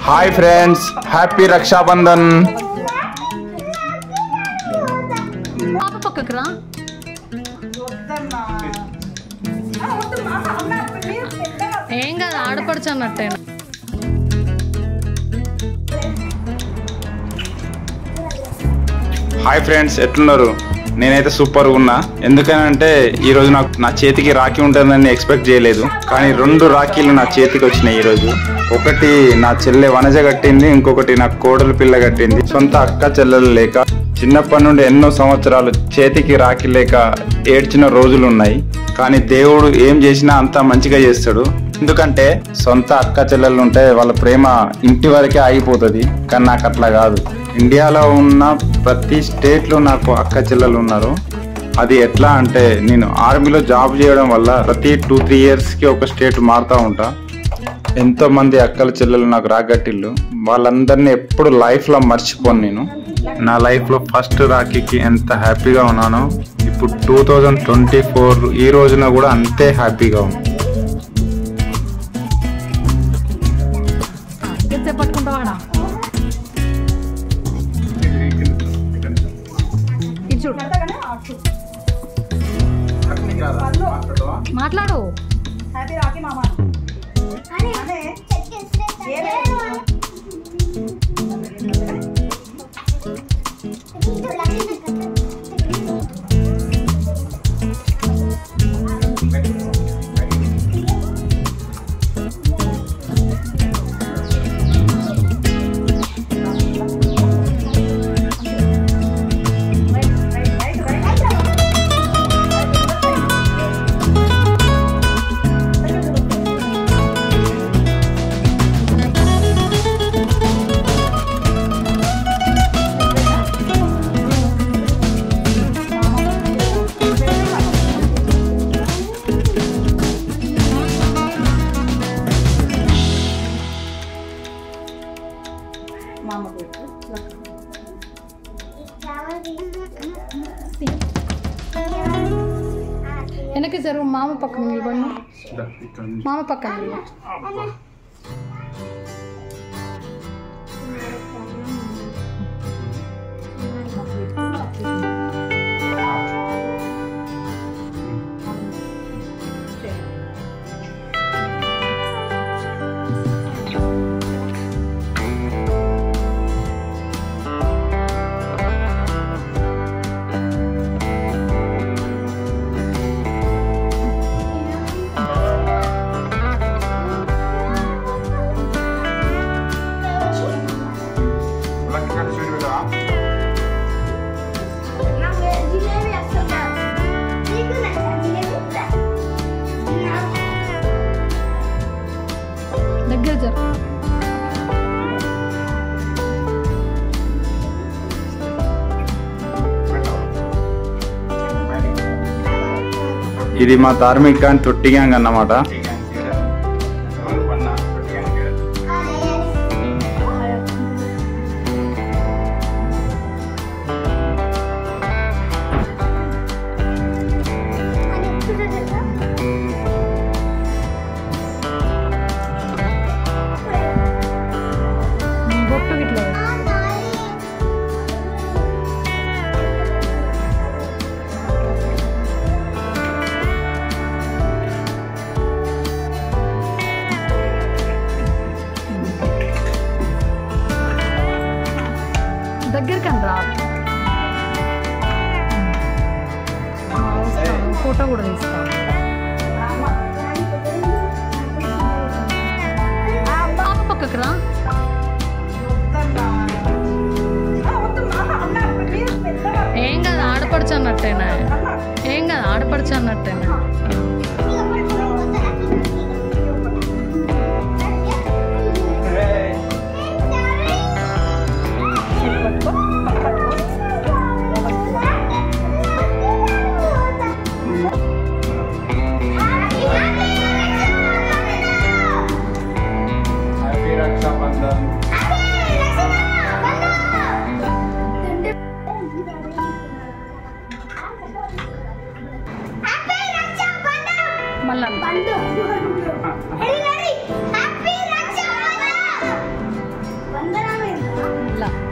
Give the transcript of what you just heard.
Hi friends, happy Rakshabandhan. ఏం కాదు ఆడపడుచు అన్నట్టేనా. హాయ్ ఫ్రెండ్స్, ఎట్లున్నారు? నేనైతే సూపర్గా ఉన్నా. ఎందుకనంటే ఈరోజు నాకు నా చేతికి రాఖీ ఉంటుందని ఎక్స్పెక్ట్ చేయలేదు, కానీ 2 రాఖీలు నా చేతికి వచ్చినాయి ఈరోజు. ఒకటి నా చెల్లె వనజ కట్టింది, ఇంకొకటి నా కోడలు పిల్ల కట్టింది. సొంత అక్క చెల్లెలు లేక చిన్నప్పటి నుండి ఎన్నో సంవత్సరాలు చేతికి రాఖీ లేక ఏడ్చిన రోజులు ఉన్నాయి. కానీ దేవుడు ఏం చేసినా అంతా మంచిగా చేస్తాడు. ఎందుకంటే సొంత అక్క చెల్లెలు ఉంటే వాళ్ళ ప్రేమ ఇంటి వరకే ఆగిపోతుంది, కానీ నాకు అట్లా కాదు. ఇండియాలో ఉన్న ప్రతి స్టేట్లో నాకు అక్క చెల్లెలు ఉన్నారు. అది ఎట్లా అంటే నేను ఆర్మీలో జాబ్ చేయడం వల్ల ప్రతి 2-3 ఇయర్స్కి ఒక స్టేట్ మారుతూ ఉంటా. ఎంతో మంది అక్కల చెల్లెలు నాకు రాగట్టిళ్ళు. వాళ్ళందరినీ ఎప్పుడు లైఫ్లో మర్చిపోను. నేను నా లైఫ్లో ఫస్ట్ రాఖీకి ఎంత హ్యాపీగా ఉన్నానో ఇప్పుడు 2024 ఈ రోజున కూడా అంతే హ్యాపీగా ఉంది. పట్టుకుంటావాడా మాట్లాడు. వెనక్కి జరుగు. మామ పక్కన నిలబడి, మామ పక్కన నిలబడి. ఇది మా ధార్మిక అండ్ తొట్టి గ్యాంగ్ అన్నమాట. దగ్గరకని రా, ఫోటో కూడా తీస్తా. పాప పక్కకు రా. ఏం కాదు ఆడపడుచు అన్నట్టేనా. ఏం కాదు ఆడపడుచు అన్నట్టేనా. మళ్ళా మళ్ళా